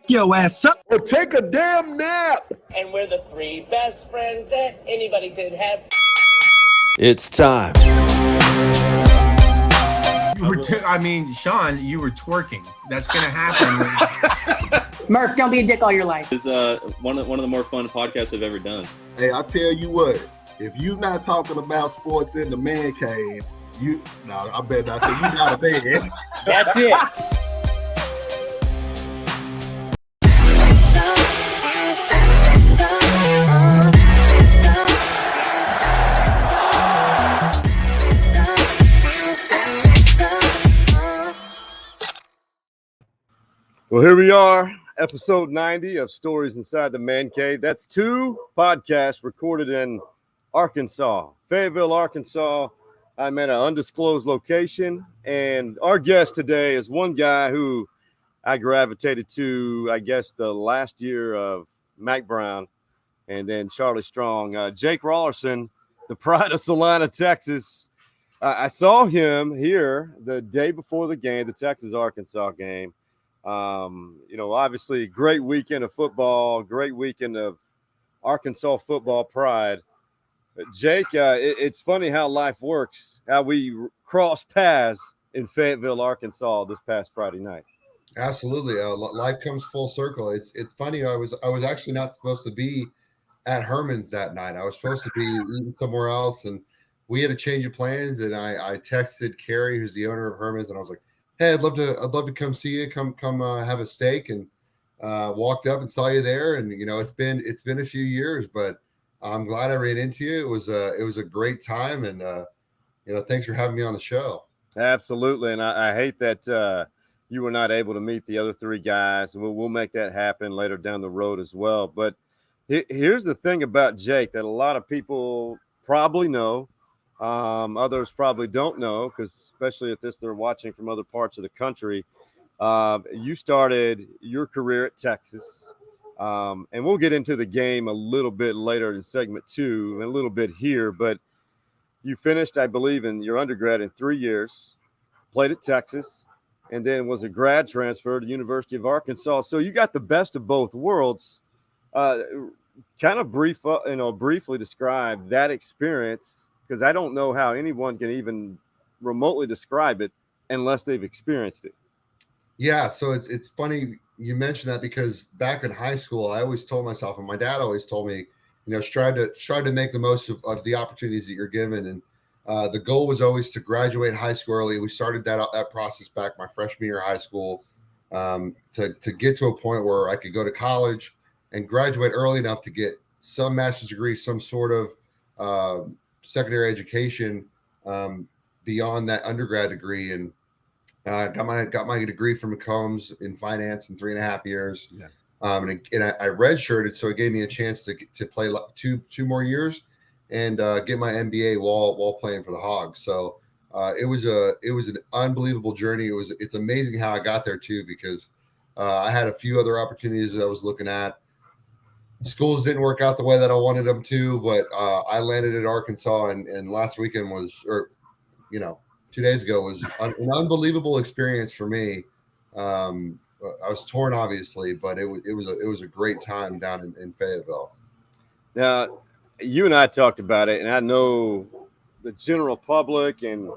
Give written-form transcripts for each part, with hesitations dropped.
Yo ass up. Or take a damn nap. And we're the three best friends that anybody could have. It's time. Sean, you were twerking. That's going to happen. Murph, don't be a dick all your life. It's one of the more fun podcasts I've ever done. Hey, I tell you what, if you're not talking about sports in the man cave, I bet not say you not a man. That's it. Well, here we are, episode 90 of Stories Inside the Man Cave. That's two podcasts recorded in Arkansas, Fayetteville, Arkansas. I'm at an undisclosed location, and our guest today is one guy who I gravitated to, I guess, the last year of Mac Brown and then Charlie Strong. Jake Raulerson, the pride of Salina, Texas. I saw him here the day before the game, the Texas-Arkansas game. Obviously, great weekend of football, great weekend of Arkansas football pride. Jake, it's funny how life works, how we cross paths in Fayetteville, Arkansas this past Friday night. Absolutely. Life comes full circle. It's funny. I was actually not supposed to be at Herman's that night. I was supposed to be eating somewhere else, and we had a change of plans. And I texted Carrie, who's the owner of Herman's, and I was like, "Hey, I'd love to come see you. Come have a steak." And walked up and saw you there. And it's been a few years, but I'm glad I ran into you. It was a great time, and thanks for having me on the show. Absolutely, and I hate that you were not able to meet the other three guys. We'll make that happen later down the road as well. But here's the thing about Jake that a lot of people probably know. Others probably don't know, because especially if they're watching from other parts of the country. You started your career at Texas, and we'll get into the game a little bit later in segment 2 and a little bit here, but you finished, I believe, in your undergrad in 3 years, played at Texas, and then was a grad transfer to the University of Arkansas. So you got the best of both worlds. Kind of briefly describe that experience, because I don't know how anyone can even remotely describe it unless they've experienced it. Yeah, so it's funny you mentioned that, because back in high school, I always told myself, and my dad always told me, strive to make the most of the opportunities that you're given. And the goal was always to graduate high school early. We started that process back my freshman year of high school, to get to a point where I could go to college and graduate early enough to get some master's degree, some sort of secondary education beyond that undergrad degree. And got my degree from McCombs in finance in 3.5 years. Yeah. And I redshirted, so it gave me a chance to play two more years and get my MBA while playing for the Hogs. So it was an unbelievable journey. It's amazing how I got there too, because I had a few other opportunities that I was looking at. Schools didn't work out the way that I wanted them to, but I landed at Arkansas, and last weekend 2 days ago was an unbelievable experience for me. I was torn, obviously, but it was a great time down in Fayetteville. Now, you and I talked about it, and I know the general public and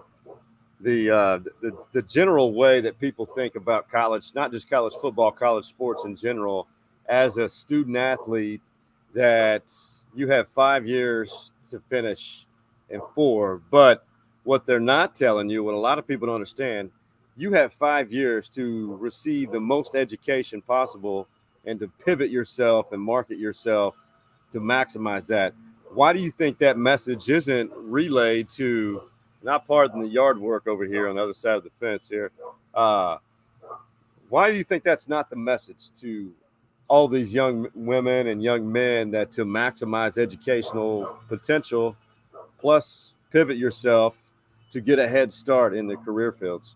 the general way that people think about college, not just college football, college sports in general, as a student athlete, that you have 5 years to finish in 4. But what they're not telling you, what a lot of people don't understand, you have 5 years to receive the most education possible and to pivot yourself and market yourself to maximize that. Why do you think that message isn't relayed to, not pardon the yard work over here on the other side of the fence here, why do you think that's not the message to all these young women and young men, that to maximize educational potential, plus pivot yourself to get a head start in the career fields?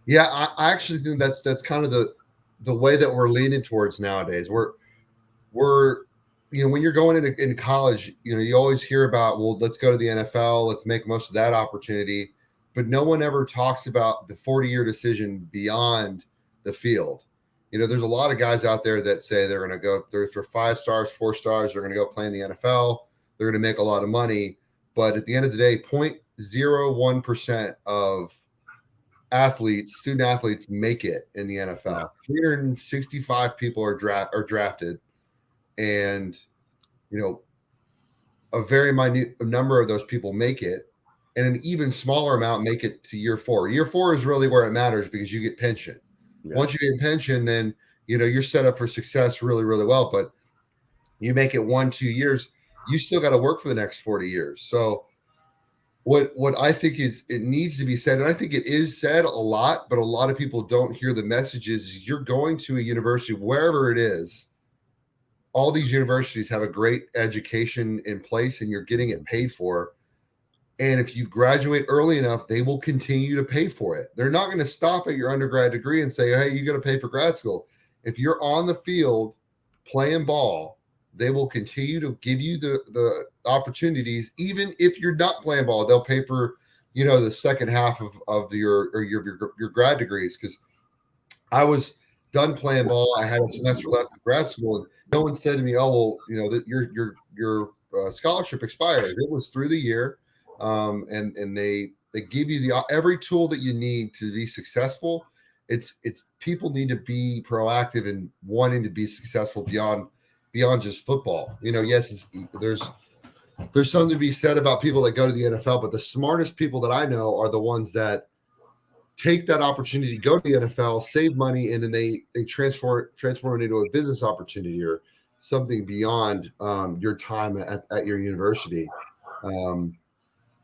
Yeah, I actually think that's kind of the way that we're leaning towards nowadays. We're when you're going into college, you always hear about, well, let's go to the NFL, let's make most of that opportunity, but no one ever talks about the 40-year decision beyond the field. there's a lot of guys out there that say they're going to go, they're 5 stars, 4 stars, they're going to go play in the NFL. They're going to make a lot of money. But at the end of the day, 0.01% of student athletes make it in the NFL. 365 people are drafted. And, a very minute number of those people make it. And an even smaller amount make it to year 4. Year 4 is really where it matters because you get pension. Yeah. Once you get pension, then you're set up for success really, really well. But you make it 1-2 years, you still got to work for the next 40 years. So what I think is it needs to be said, and I think it is said a lot, but a lot of people don't hear the messages. You're going to a university, wherever it is. All these universities have a great education in place, and you're getting it paid for. And if you graduate early enough, they will continue to pay for it. They're not going to stop at your undergrad degree and say, hey, you got to pay for grad school. If you're on the field playing ball, they will continue to give you the opportunities. Even if you're not playing ball, they'll pay for, the second half of your grad degrees. Because I was done playing ball. I had a semester left of grad school, and no one said to me, oh, well, that your scholarship expires. It was through the year. And they give you every tool that you need to be successful. It's people need to be proactive in wanting to be successful beyond just football. Yes, there's something to be said about people that go to the NFL, but the smartest people that I know are the ones that take that opportunity, go to the NFL, save money, and then they transform it into a business opportunity or something beyond your time at your university.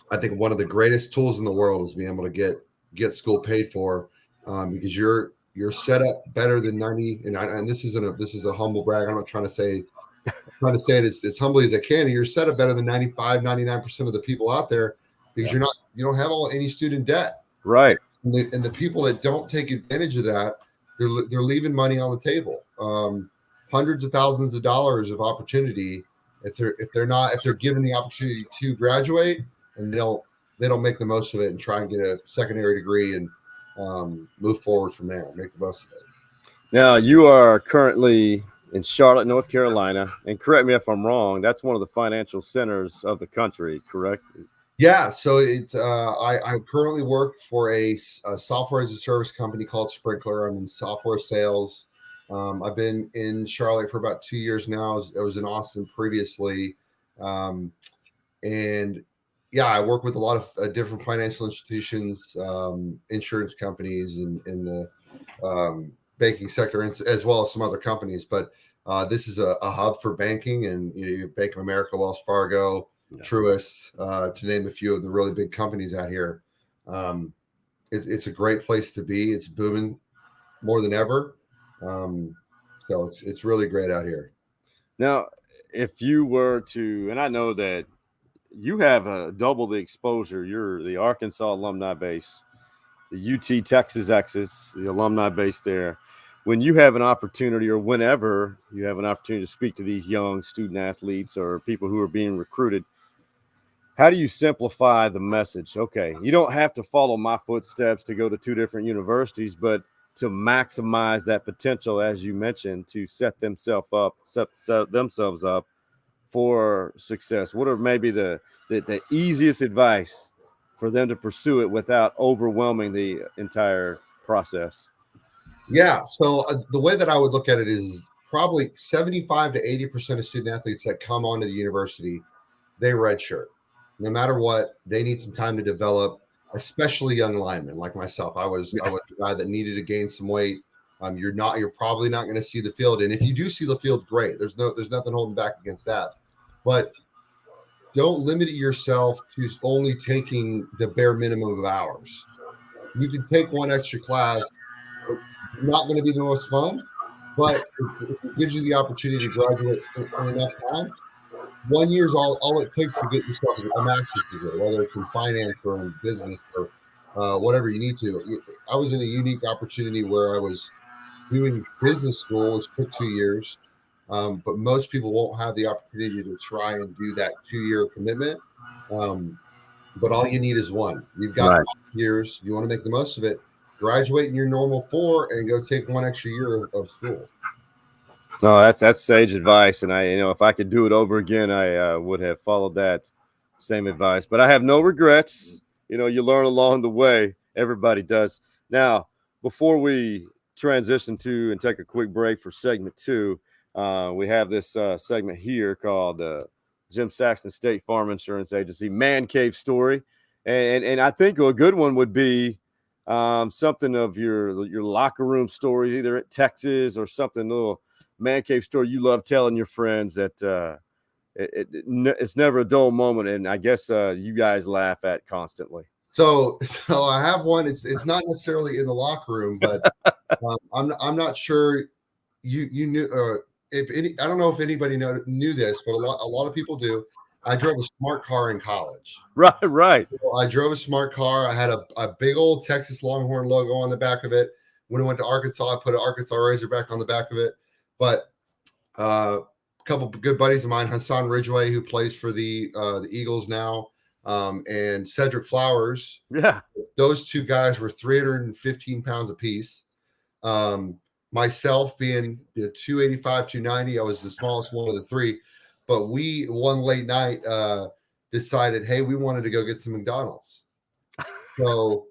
I think one of the greatest tools in the world is being able to get school paid for, because you're set up better than 90. And this is a humble brag. I'm not trying to say it as humbly as I can. You're set up better than 95, 99% of the people out there because you don't have any student debt. Right. And the people that don't take advantage of that, they're leaving money on the table. Hundreds of thousands of dollars of opportunity if they're given the opportunity to graduate. And they don't make the most of it and try and get a secondary degree and move forward from there, make the most of it. Now, you are currently in Charlotte, North Carolina, and correct me if I'm wrong, that's one of the financial centers of the country, correct? Yeah, so I currently work for a software as a service company called Sprinkler. I'm in software sales. I've been in Charlotte for about 2 years now. I was in Austin previously. And yeah, I work with a lot of different financial institutions, insurance companies, and in the banking sector, as well as some other companies. But this is a hub for banking, and you have Bank of America, Wells Fargo, Truist, to name a few of the really big companies out here. It's a great place to be. It's booming more than ever. So it's really great out here. Now, if you were to, and I know that you have double the exposure. You're the Arkansas alumni base, the UT Texas Exes, the alumni base there. When you have an opportunity, or whenever you have an opportunity to speak to these young student athletes or people who are being recruited, how do you simplify the message? Okay, you don't have to follow my footsteps to go to 2 different universities, but to maximize that potential, as you mentioned, to set themselves up for success. What are maybe the easiest advice for them to pursue it without overwhelming the entire process? Yeah. So the way that I would look at it is probably 75 to 80% of student athletes that come onto the university, they redshirt. No matter what, they need some time to develop, especially young linemen like myself. I was a guy that needed to gain some weight. You're probably not going to see the field. And if you do see the field, great. There's nothing holding back against that. But don't limit yourself to only taking the bare minimum of hours. You can take one extra class. It's not going to be the most fun, but it gives you the opportunity to graduate in enough time. 1 year is all it takes to get yourself a master's degree, whether it's in finance or in business or whatever you need to. I was in a unique opportunity where I was doing business school, which took 2 years. But most people won't have the opportunity to try and do that 2-year commitment. But all you need is one. You've got 5 years. You want to make the most of it. graduate in your normal 4 and go take 1 extra year of school. No, that's sage advice, and if I could do it over again, I would have followed that same advice. But I have no regrets. You learn along the way. Everybody does. Now, before we transition to and take a quick break for segment 2, we have this segment here called Jim Saxton State Farm Insurance Agency Man Cave Story, and I think a good one would be something of your locker room stories, either at Texas or something little. Man cave story you love telling your friends that it's never a dull moment, and I guess you guys laugh at constantly. So I have one. It's not necessarily in the locker room, but I'm not sure you knew if any. I don't know if anybody knew this, but a lot of people do. I drove a smart car in college. Right. I drove a smart car. I had a big old Texas Longhorn logo on the back of it. When I went to Arkansas, I put an Arkansas Razorback on the back of it. But a couple of good buddies of mine, Hassan Ridgway, who plays for the Eagles now, and Cedric Flowers. Yeah. Those 2 guys were 315 pounds apiece. Myself being 285, 290, I was the smallest one of the 3. But we, one late night, decided, hey, we wanted to go get some McDonald's. So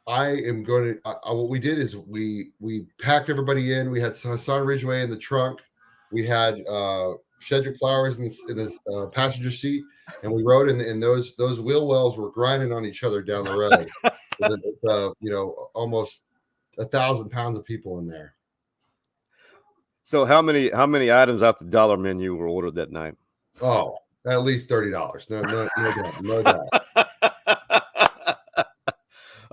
I am going to. What we did is we packed everybody in. We had Hassan Ridgway in the trunk. We had Cedric Flowers in his passenger seat, and we rode. And those wheel wells were grinding on each other down the road. Almost 1,000 pounds of people in there. So how many items off the dollar menu were ordered that night? Oh, at least $30. No doubt.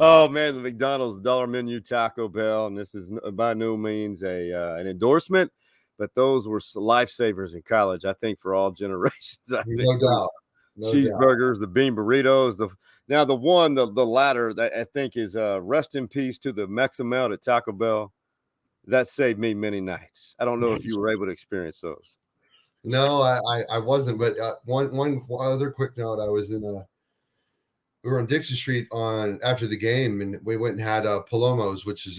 Oh man, the McDonald's dollar menu, Taco Bell, and this is by no means an endorsement, but those were lifesavers in college. I think for all generations. No doubt. Cheeseburgers, the bean burritos, the latter that I think is rest in peace to the Mexamelt at Taco Bell. That saved me many nights. I don't know if you were able to experience those. No, I wasn't. But one other quick note: we were on Dixon Street after the game, and we went and had Palomos, which is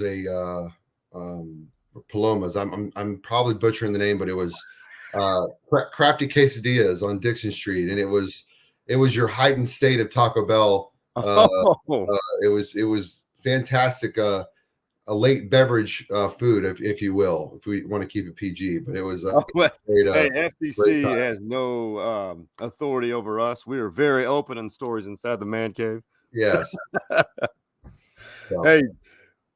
Palomas. I'm probably butchering the name, but it was crafty quesadillas on Dixon Street, and it was your heightened state of Taco Bell. It was fantastic. A late beverage food, if you will, if we want to keep it PG, but it was great, FCC has no authority over us. We are very open on stories inside the man cave. Yes. Hey,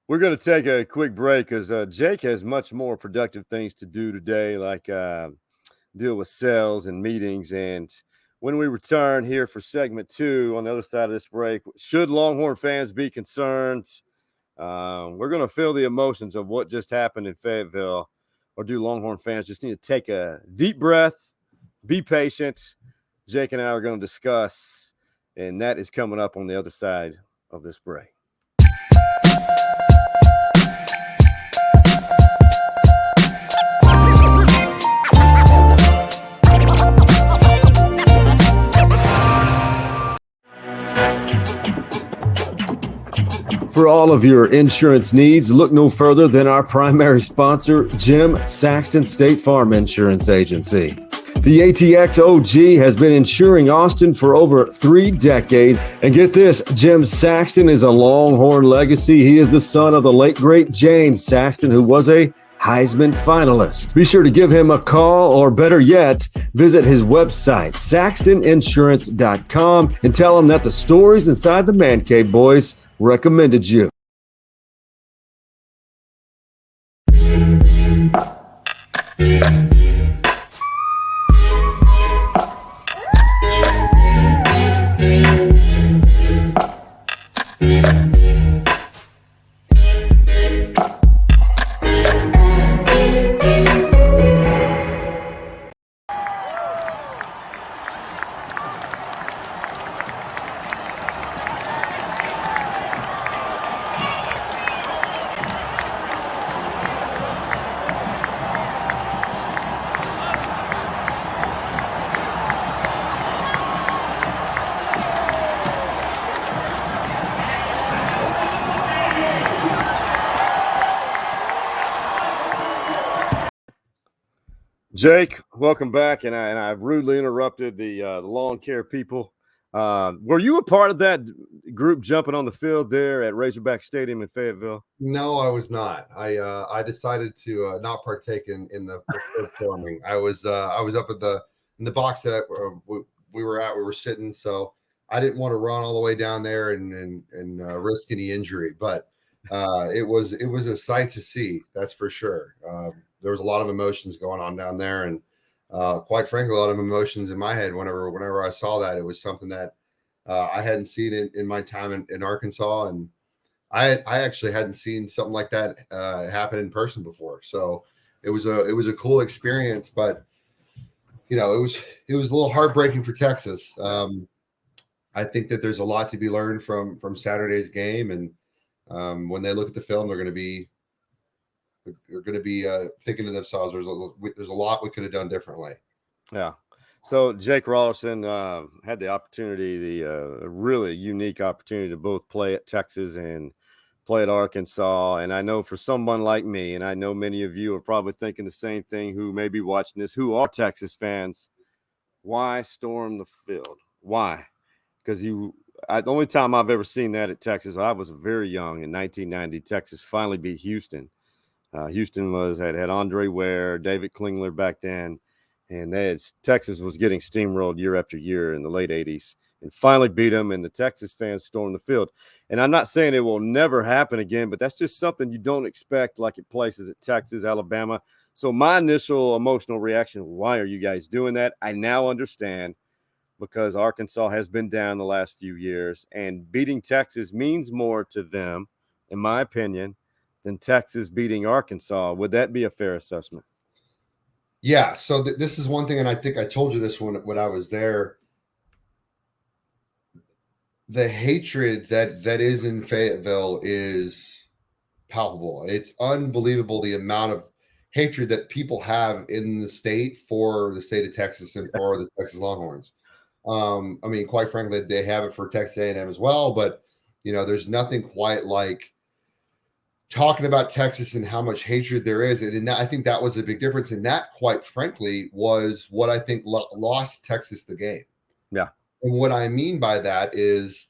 we're going to take a quick break because Jake has much more productive things to do today, like deal with sales and meetings. And when we return here for segment 2 on the other side of this break, should Longhorn fans be concerned? We're going to feel the emotions of what just happened in Fayetteville, or do Longhorn fans just need to take a deep breath, be patient? Jake and I are going to discuss, and that is coming up on the other side of this break. For all of your insurance needs, look no further than our primary sponsor, Jim Saxton State Farm Insurance Agency. The ATX OG has been insuring Austin for over 3 decades. And get this, Jim Saxton is a Longhorn legacy. He is the son of the late, great James Saxton, who was a Heisman finalist. Be sure to give him a call, or better yet, visit his website, saxtoninsurance.com, and tell him that the stories inside the Man Cave Boys recommended you. Jake, welcome back. And I rudely interrupted the lawn care people. Were you a part of that group jumping on the field there at Razorback Stadium in Fayetteville? No, I was not. I decided to not partake in the field filming. I was up at in the box that we were sitting, so I didn't want to run all the way down there and risk any injury. But it was a sight to see, that's for sure. There was a lot of emotions going on down there, and quite frankly, a lot of emotions in my head whenever I saw that. It was something that I hadn't seen in my time in Arkansas, and I actually hadn't seen something like that happen in person before. So it was a cool experience, but it was a little heartbreaking for Texas. I think that there's a lot to be learned from Saturday's game, and when they look at the film, they're going to be thinking to themselves, there's a lot we could have done differently. Yeah. So Jake Raulerson had the opportunity, a really unique opportunity to both play at Texas and play at Arkansas. And I know for someone like me, and I know many of you are probably thinking the same thing who may be watching this, who are Texas fans, why storm the field? Why? Because the only time I've ever seen that at Texas, I was very young in 1990. Texas finally beat Houston. Houston had Andre Ware, David Klingler back then, and Texas was getting steamrolled year after year in the late 80s, and finally beat them, and the Texas fans stormed the field. And I'm not saying it will never happen again, but that's just something you don't expect, like at places at Texas, Alabama. So my initial emotional reaction, why are you guys doing that? I now understand, because Arkansas has been down the last few years, and beating Texas means more to them, in my opinion, than Texas beating Arkansas. Would that be a fair assessment? Yeah. So this is one thing, and I think I told you this when I was there. The hatred that is in Fayetteville is palpable. It's unbelievable the amount of hatred that people have in the state for the state of Texas and for the Texas Longhorns. I mean, quite frankly, they have it for Texas A&M as well, but there's nothing quite like talking about Texas and how much hatred there is. And I think that was a big difference. And that, quite frankly, was what I think lost Texas the game. Yeah. And what I mean by that is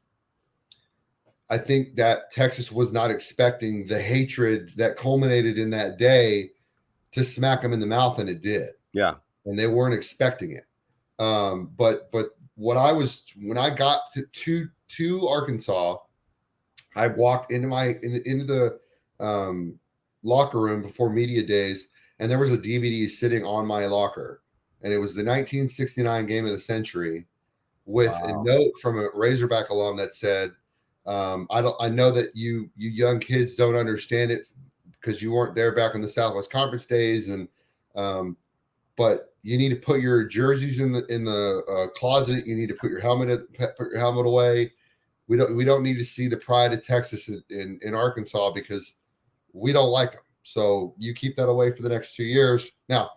I think that Texas was not expecting the hatred that culminated in that day to smack them in the mouth, and it did. Yeah. And they weren't expecting it. But when I got to Arkansas, I walked into the locker room before media days, and there was a DVD sitting on my locker, and it was the 1969 game of the century with a note from a Razorback alum that said, I know that you young kids don't understand it because you weren't there back in the Southwest Conference days, and but you need to put your jerseys in the closet. You need to put your helmet away. We don't need to see the pride of Texas in Arkansas because we don't like them. So you keep that away for the next 2 years. Now,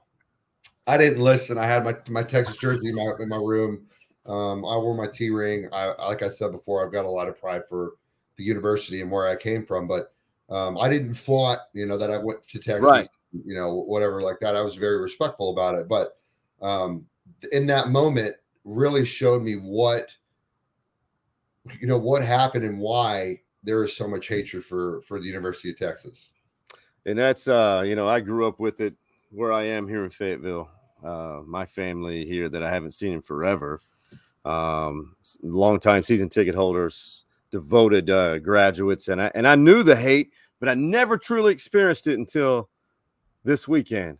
I didn't listen. I had my Texas jersey in my room. I wore my T ring. Like I said before, I've got a lot of pride for the university and where I came from, but I didn't flaunt, that I went to Texas, right. Whatever like that. I was very respectful about it, but in that moment, really showed me what happened and why there is so much hatred for the University of Texas. And that's, I grew up with it where I am here in Fayetteville. My family here that I haven't seen in forever. Longtime season ticket holders, devoted graduates. And I knew the hate, but I never truly experienced it until this weekend.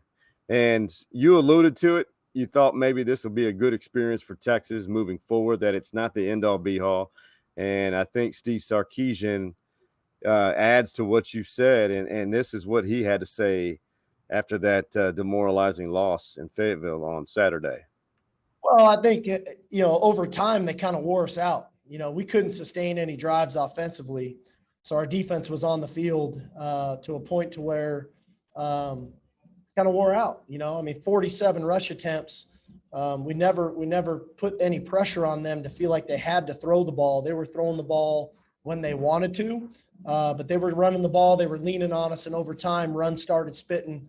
And you alluded to it. You thought maybe this will be a good experience for Texas moving forward, that it's not the end-all be-all. And I think Steve Sarkisian adds to what you said, and this is what he had to say after that demoralizing loss in Fayetteville on Saturday. Well, I think, over time, they kind of wore us out. We couldn't sustain any drives offensively. So our defense was on the field to a point to where kind of wore out. 47 rush attempts. We never put any pressure on them to feel like they had to throw the ball. They were throwing the ball when they wanted to, but they were running the ball. They were leaning on us, and over time, runs started spitting.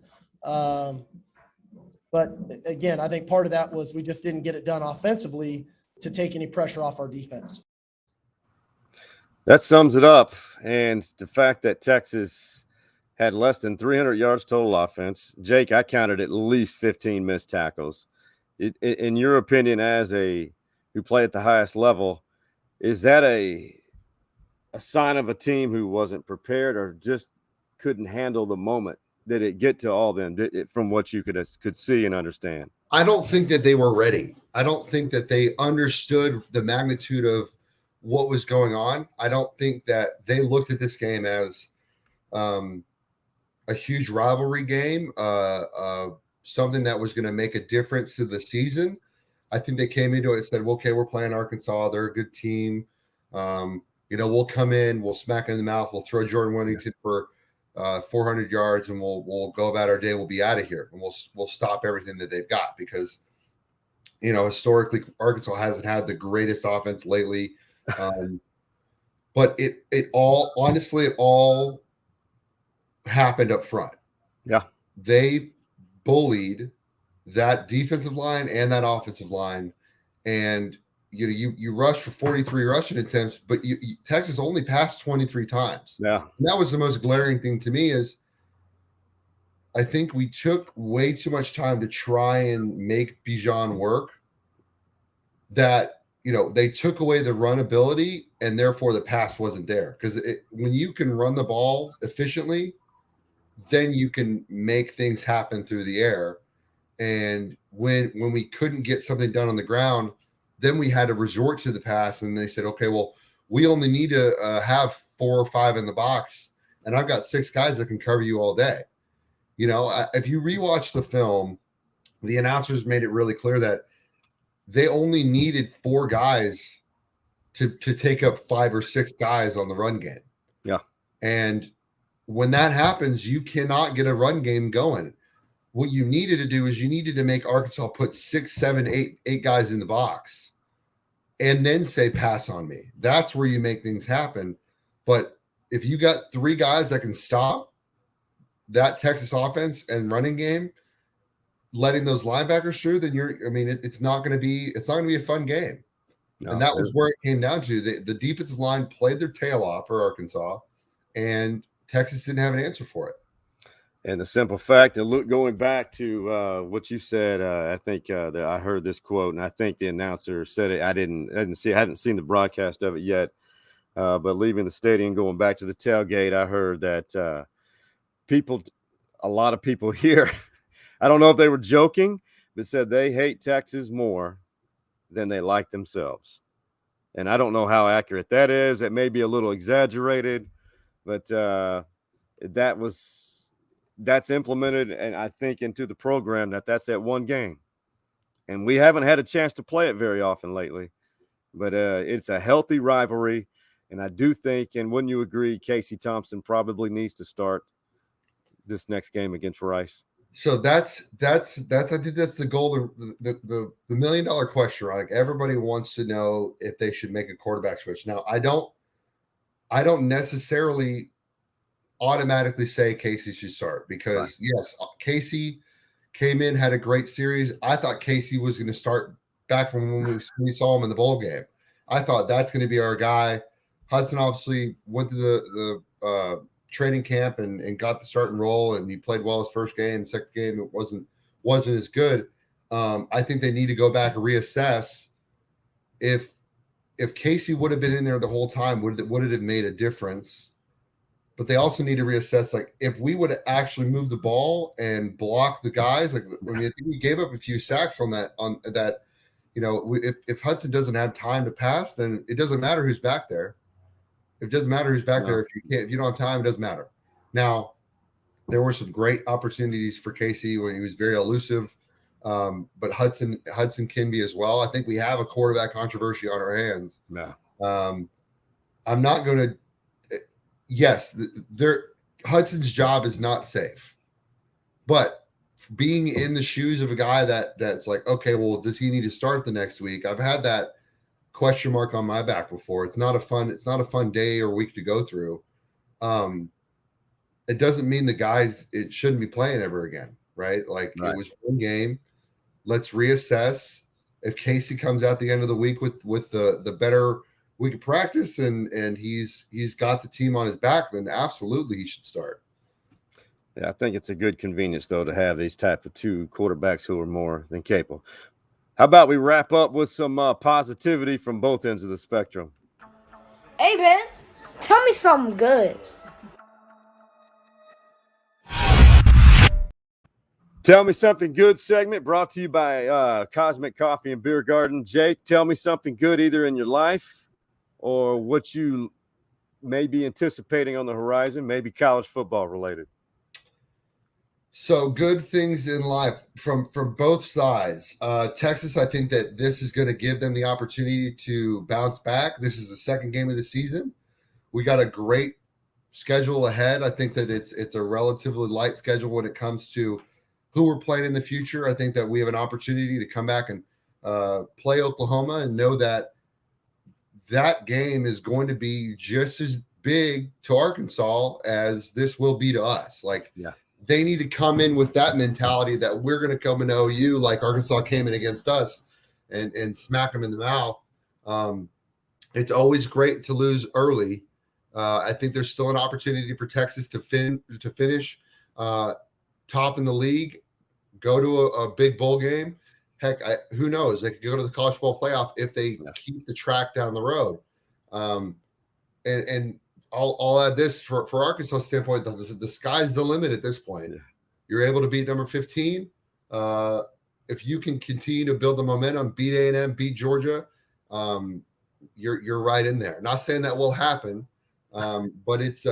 But again, I think part of that was we just didn't get it done offensively to take any pressure off our defense. That sums it up. And the fact that Texas had less than 300 yards total offense. Jake, I counted at least 15 missed tackles. In your opinion, as who play at the highest level, is that a sign of a team who wasn't prepared or just couldn't handle the moment? Did it get to all them from what you could see and understand? I don't think that they were ready. I don't think that they understood the magnitude of what was going on. I don't think that they looked at this game as a huge rivalry game, something that was going to make a difference to the season. I think they came into it and said, well, okay, we're playing Arkansas. They're a good team. We'll come in, we'll smack in the mouth, we'll throw Jordan Whittington for 400 yards, and we'll go about our day. We'll be out of here, and we'll stop everything that they've got because, historically Arkansas hasn't had the greatest offense lately. But it all happened up front. Yeah, they bullied that defensive line and that offensive line, and you rushed for 43 rushing attempts, but Texas only passed 23 times. Yeah, and that was the most glaring thing to me. Is I think we took way too much time to try and make Bijan work. That they took away the run ability, and therefore the pass wasn't there. Because when you can run the ball efficiently, then you can make things happen through the air. And when we couldn't get something done on the ground, then we had to resort to the pass. And they said, okay, well, we only need to have 4 or 5 in the box, and I've got 6 guys that can cover you all day. If you rewatch the film, the announcers made it really clear that they only needed 4 guys to take up 5 or 6 guys on the run game. Yeah. And when that happens, you cannot get a run game going. What you needed to do is you needed to make Arkansas put 6, 7, 8 guys in the box and then say, pass on me. That's where you make things happen. But if you got 3 guys that can stop that Texas offense and running game, letting those linebackers through, then it's not going to be a fun game. No, and that was where it came down to. The defensive line played their tail off for Arkansas, and Texas didn't have an answer for it. And the simple fact, and going back to what you said, I think that I heard this quote, and I think the announcer said it. I hadn't seen the broadcast of it yet, but leaving the stadium, going back to the tailgate, I heard that a lot of people here, I don't know if they were joking, but said they hate Texas more than they like themselves. And I don't know how accurate that is. It may be a little exaggerated, but that's implemented, and I think into the program that's that one game. And we haven't had a chance to play it very often lately, but it's a healthy rivalry. And I do think, and wouldn't you agree, Casey Thompson probably needs to start this next game against Rice? So that's I think that's the goal, the $1 million question, right? Like, everybody wants to know if they should make a quarterback switch. Now, I don't necessarily automatically say Casey should start because right. Yes, Casey came in, had a great series. I thought Casey was going to start back when we saw him in the bowl game. I thought that's going to be our guy. Hudson obviously went to the training camp and got the starting role, and he played well his first game. Second game, it wasn't as good. I think they need to go back and reassess if Casey would have been in there the whole time, would it have made a difference? But they also need to reassess, like, if we would have actually moved the ball and blocked the guys, like, I think we gave up a few sacks on that. If Hudson doesn't have time to pass, then it doesn't matter who's back there. It doesn't matter who's back there. If you don't have time, it doesn't matter. Now, there were some great opportunities for Casey when he was very elusive, but Hudson can be as well. I think we have a quarterback controversy on our hands. No. I'm not going to. Yes, Hudson's job is not safe, but being in the shoes of a guy that's like, okay, well, does he need to start the next week? I've had that question mark on my back before. It's not a fun day or week to go through. It doesn't mean the guys, it shouldn't be playing ever again, right? Like Right. it was one game. Let's reassess. If Casey comes out the end of the week with the better week of practice and he's got the team on his back, then absolutely he should start. Yeah, I think it's a good convenience, though, to have these type of two quarterbacks who are more than capable. How about we wrap up with some positivity from both ends of the spectrum? Hey, man, tell me something good. Tell me something good segment brought to you by Cosmic Coffee and Beer Garden. Jake, tell me something good either in your life or what you may be anticipating on the horizon, maybe college football related. So good things in life from both sides. Texas, I think that this is going to give them the opportunity to bounce back. This is the second game of the season. We got a great schedule ahead. I think that it's a relatively light schedule when it comes to who we're playing in the future. I think that we have an opportunity to come back and play Oklahoma and know that that game is going to be just as big to Arkansas as this will be to us. Like, yeah. They need to come in with that mentality that we're going to come into OU like Arkansas came in against us and smack them in the mouth. It's always great to lose early. I think there's still an opportunity for Texas to finish top in the league, go to a big bowl game. Heck, who knows? They could go to the college football playoff if they keep the track down the road. And I'll add this for Arkansas standpoint, the sky's the limit at this point. You're able to beat number 15. If you can continue to build the momentum, beat A&M, beat Georgia, you're right in there. Not saying that will happen, but it's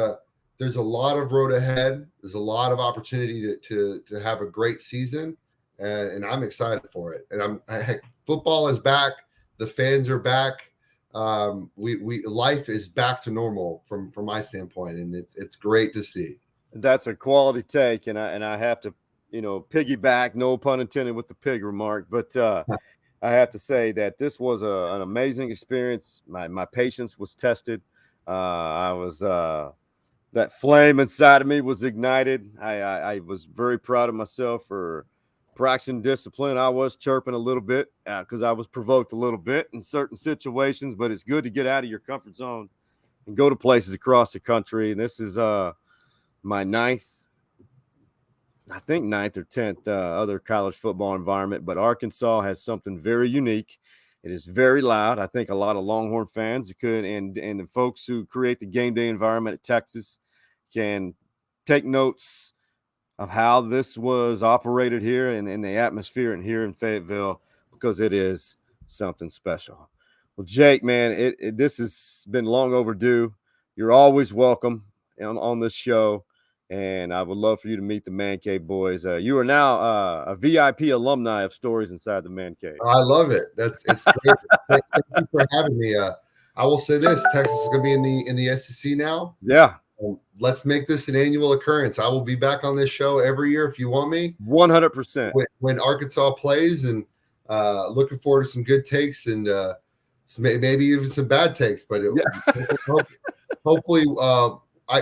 there's a lot of road ahead. There's a lot of opportunity to have a great season, and I'm excited for it. And football is back. The fans are back. Life is back to normal from my standpoint, and it's great to see. That's a quality take, and I have to, piggyback, no pun intended with the pig remark, but I have to say that this was an amazing experience. My patience was tested. I was that flame inside of me was ignited. I was very proud of myself for practicing discipline. I was chirping a little bit because I was provoked a little bit in certain situations, but it's good to get out of your comfort zone and go to places across the country. And this is my ninth or 10th other college football environment, but Arkansas has something very unique. It is very loud. I think a lot of Longhorn fans and the folks who create the game day environment at Texas can take notes of how this was operated here and in the atmosphere and here in Fayetteville, because it is something special. Well, Jake, man, this has been long overdue. You're always welcome on this show, and I would love for you to meet the Man Cave boys. You are now a VIP alumni of Stories Inside the Man Cave. I love it. It's great. Thank you for having me. I will say this: Texas is going to be in the SEC now. Yeah. Let's make this an annual occurrence. I will be back on this show every year if you want me. 100%. When Arkansas plays, and looking forward to some good takes and maybe even some bad takes. But hopefully,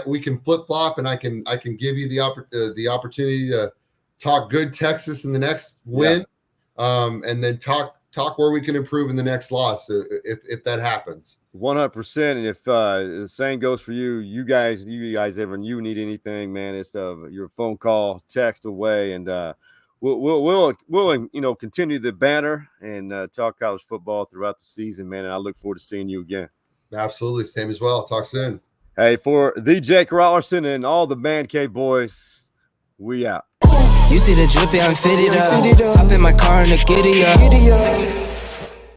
we can flip flop, and I can give you the opportunity to talk good Texas in the next win, and then talk where we can improve in the next loss if that happens. 100%. And if the same goes for you guys ever need anything, man, it's your phone call, text away, and we'll continue the banter and talk college football throughout the season, man. And I look forward to seeing you again. Absolutely, same as well. Talk soon. Hey, for the Jake Raulerson and all the Man Cave boys, we out. You see the drippy, I'm fitted up. Hop in my car and the giddy up.